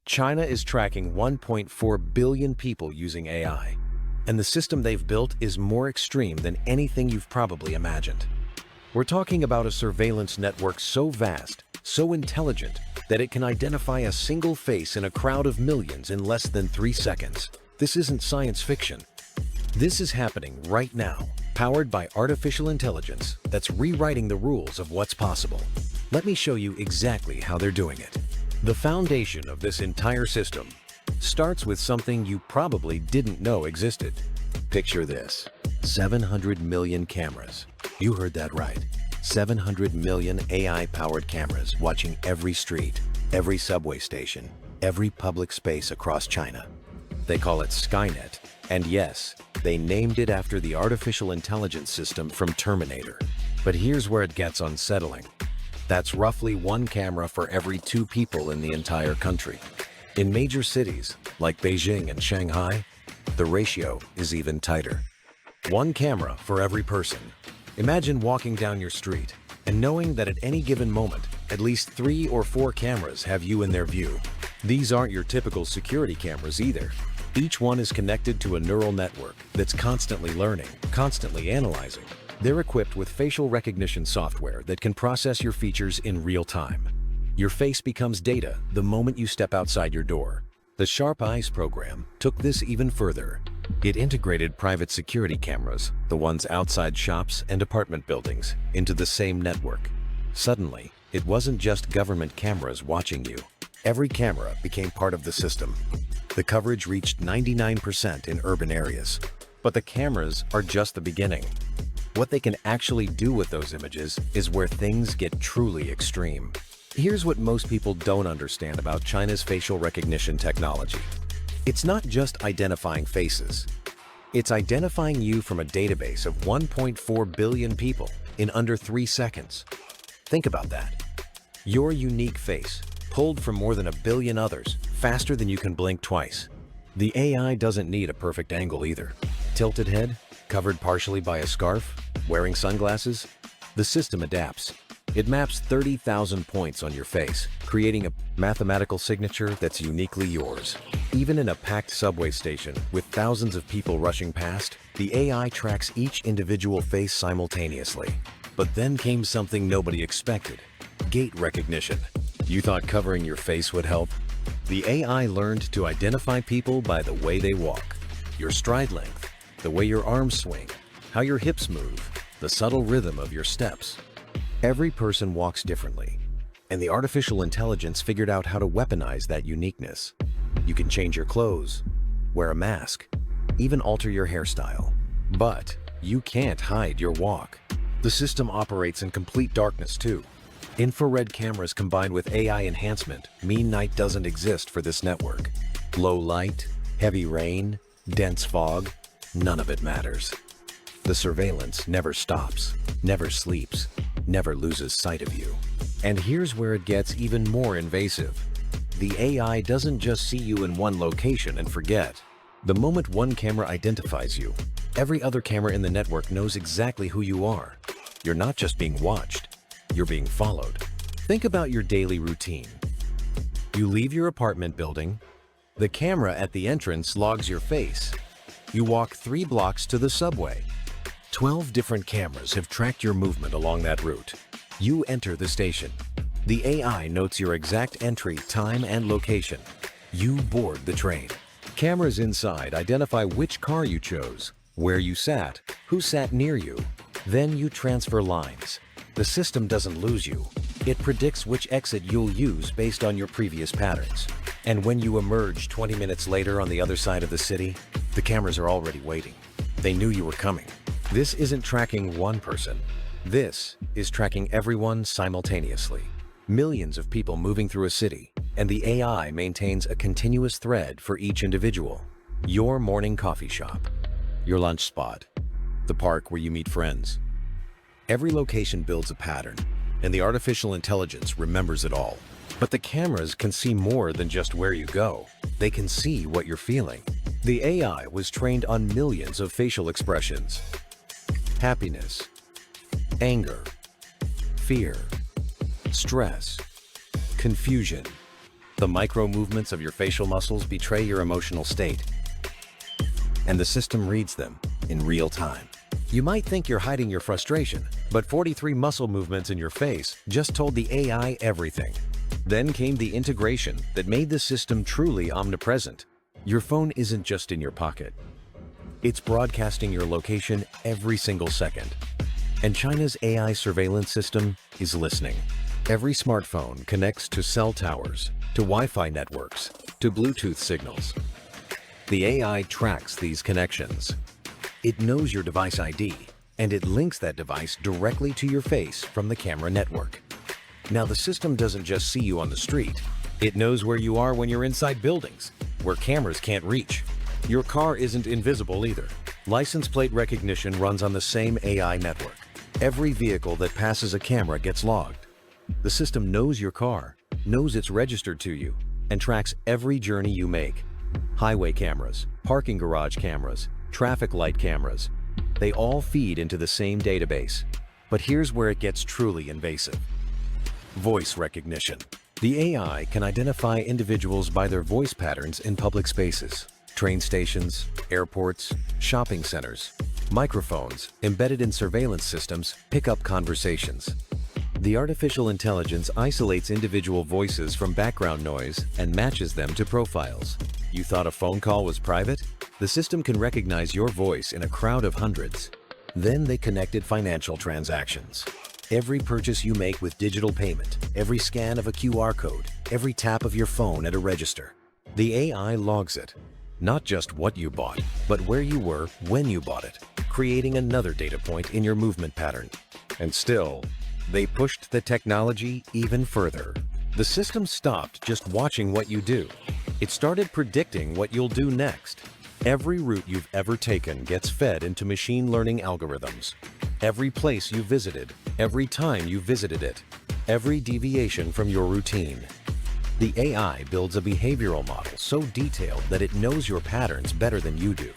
China is tracking 1.4 billion people using AI, and the system they've built is more extreme than anything you've probably imagined. We're talking about a surveillance network so vast, so intelligent, that it can identify a single face in a crowd of millions in less than 3 seconds. This isn't science fiction. This is happening right now, powered by artificial intelligence that's rewriting the rules of what's possible. Let me show you exactly how they're doing it. The foundation of this entire system starts with something you probably didn't know existed. Picture this: 700 million cameras. You heard that right. 700 million AI-powered cameras watching every street, every subway station, every public space across China. They call it Skynet, and yes, they named it after the artificial intelligence system from Terminator. But here's where it gets unsettling. That's roughly 1 camera for every 2 people in the entire country. In major cities, like Beijing and Shanghai, the ratio is even tighter. 1 camera for every person. Imagine walking down your street and knowing that at any given moment, at least 3 or 4 cameras have you in their view. These aren't your typical security cameras either. Each one is connected to a neural network that's constantly learning, constantly analyzing. They're equipped with facial recognition software that can process your features in real time. Your face becomes data the moment you step outside your door. The Sharp Eyes program took this even further. It integrated private security cameras, the ones outside shops and apartment buildings, into the same network. Suddenly, it wasn't just government cameras watching you. Every camera became part of the system. The coverage reached 99% in urban areas. But the cameras are just the beginning. What they can actually do with those images is where things get truly extreme. Here's what most people don't understand about China's facial recognition technology. It's not just identifying faces. It's identifying you from a database of 1.4 billion people in under 3 seconds. Think about that. Your unique face, pulled from more than 1 billion others, faster than you can blink twice. The AI doesn't need a perfect angle either. Tilted head, covered partially by a scarf, wearing sunglasses? The system adapts. It maps 30,000 points on your face, creating a mathematical signature that's uniquely yours. Even in a packed subway station with thousands of people rushing past, the AI tracks each individual face simultaneously. But then came something nobody expected: gait recognition. You thought covering your face would help? The AI learned to identify people by the way they walk, your stride length, the way your arms swing, how your hips move, the subtle rhythm of your steps. Every person walks differently, and the artificial intelligence figured out how to weaponize that uniqueness. You can change your clothes, wear a mask, even alter your hairstyle. But you can't hide your walk. The system operates in complete darkness too. Infrared cameras combined with AI enhancement mean night doesn't exist for this network. Low light, heavy rain, dense fog, none of it matters. The surveillance never stops, never sleeps, never loses sight of you. And here's where it gets even more invasive. The AI doesn't just see you in one location and forget. The moment one camera identifies you, every other camera in the network knows exactly who you are. You're not just being watched, you're being followed. Think about your daily routine. You leave your apartment building, the camera at the entrance logs your face. You walk 3 blocks to the subway. 12 different cameras have tracked your movement along that route. You enter the station. The AI notes your exact entry, time, and location. You board the train. Cameras inside identify which car you chose, where you sat, who sat near you. Then you transfer lines. The system doesn't lose you. It predicts which exit you'll use based on your previous patterns. And when you emerge 20 minutes later on the other side of the city, the cameras are already waiting. They knew you were coming. This isn't tracking one person. This is tracking everyone simultaneously. Millions of people moving through a city, and the AI maintains a continuous thread for each individual. Your morning coffee shop, your lunch spot, the park where you meet friends. Every location builds a pattern, and the artificial intelligence remembers it all. But the cameras can see more than just where you go. They can see what you're feeling. The AI was trained on millions of facial expressions. Happiness, anger, fear, stress, confusion, The micro movements of your facial muscles betray your emotional state, and the system reads them in real time. You might think you're hiding your frustration, but 43 muscle movements in your face just told the AI everything. Then came the integration that made the system truly omnipresent. Your phone isn't just in your pocket. It's broadcasting your location every single second. And China's AI surveillance system is listening. Every smartphone connects to cell towers, to Wi-Fi networks, to Bluetooth signals. The AI tracks these connections. It knows your device ID, and it links that device directly to your face from the camera network. Now, the system doesn't just see you on the street. It knows where you are when you're inside buildings, where cameras can't reach. Your car isn't invisible either. License plate recognition runs on the same AI network. Every vehicle that passes a camera gets logged. The system knows your car, knows it's registered to you, and tracks every journey you make. Highway cameras, parking garage cameras, traffic light cameras, they all feed into the same database. But here's where it gets truly invasive. Voice recognition. The AI can identify individuals by their voice patterns in public spaces, train stations, airports, shopping centers. Microphones embedded in surveillance systems pick up conversations. The artificial intelligence isolates individual voices from background noise and matches them to profiles. You thought a phone call was private? The system can recognize your voice in a crowd of hundreds. Then they connected financial transactions. Every purchase you make with digital payment, every scan of a QR code, every tap of your phone at a register. The AI logs it. Not just what you bought, but where you were when you bought it, creating another data point in your movement pattern. And still, they pushed the technology even further. The system stopped just watching what you do. It started predicting what you'll do next. Every route you've ever taken gets fed into machine learning algorithms. Every place you visited, every time you visited it, every deviation from your routine. The AI builds a behavioral model so detailed that it knows your patterns better than you do.